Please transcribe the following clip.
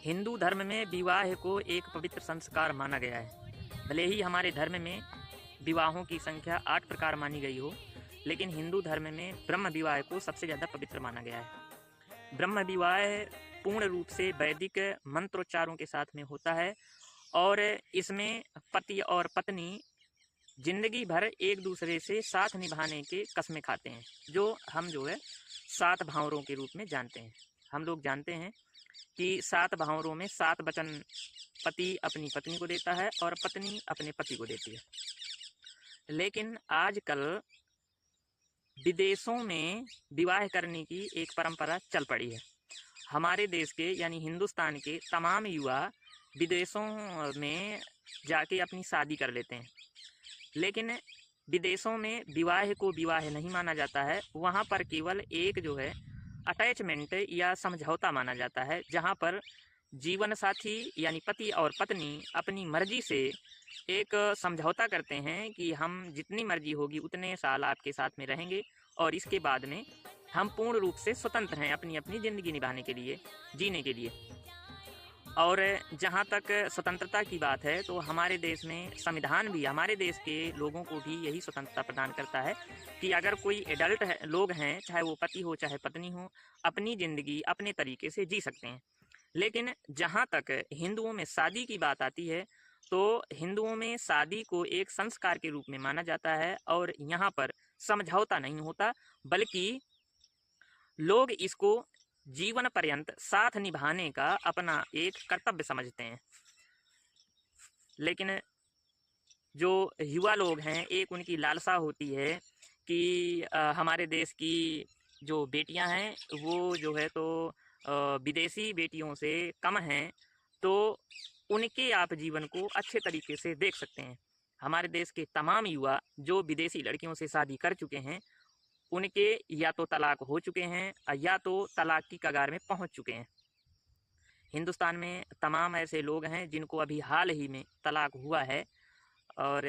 हिंदू धर्म में विवाह को एक पवित्र संस्कार माना गया है। भले ही हमारे धर्म में विवाहों की संख्या 8 प्रकार मानी गई हो, लेकिन हिंदू धर्म में ब्रह्म विवाह को सबसे ज़्यादा पवित्र माना गया है। ब्रह्म विवाह पूर्ण रूप से वैदिक मंत्रोच्चारों के साथ में होता है और इसमें पति और पत्नी जिंदगी भर एक दूसरे से साथ निभाने के कस्में खाते हैं, जो हम जो है 7 भावरों के रूप में जानते हैं। हम लोग जानते हैं कि 7 भावरों में 7 वचन पति अपनी पत्नी को देता है और पत्नी अपने पति को देती है। लेकिन आजकल विदेशों में विवाह करने की एक परंपरा चल पड़ी है। हमारे देश के यानी हिंदुस्तान के तमाम युवा विदेशों में जाके अपनी शादी कर लेते हैं, लेकिन विदेशों में विवाह को विवाह नहीं माना जाता है। वहाँ पर केवल एक जो है अटैचमेंट या समझौता माना जाता है, जहाँ पर जीवन साथी यानी पति और पत्नी अपनी मर्जी से एक समझौता करते हैं कि हम जितनी मर्जी होगी उतने साल आपके साथ में रहेंगे और इसके बाद में हम पूर्ण रूप से स्वतंत्र हैं अपनी अपनी ज़िंदगी निभाने के लिए, जीने के लिए। और जहाँ तक स्वतंत्रता की बात है तो हमारे देश में संविधान भी हमारे देश के लोगों को भी यही स्वतंत्रता प्रदान करता है कि अगर कोई एडल्ट लोग हैं, चाहे वो पति हो चाहे पत्नी हो, अपनी ज़िंदगी अपने तरीके से जी सकते हैं। लेकिन जहाँ तक हिंदुओं में शादी की बात आती है तो हिंदुओं में शादी को एक संस्कार के रूप में माना जाता है और यहाँ पर समझौता नहीं होता, बल्कि लोग इसको जीवन पर्यंत साथ निभाने का अपना एक कर्तव्य समझते हैं। लेकिन जो युवा लोग हैं, एक उनकी लालसा होती है कि हमारे देश की जो बेटियां हैं वो जो है तो विदेशी बेटियों से कम हैं, तो उनके आप जीवन को अच्छे तरीके से देख सकते हैं। हमारे देश के तमाम युवा जो विदेशी लड़कियों से शादी कर चुके हैं, उनके या तो तलाक हो चुके हैं या तो तलाक की कगार में पहुंच चुके हैं। हिंदुस्तान में तमाम ऐसे लोग हैं जिनको अभी हाल ही में तलाक हुआ है और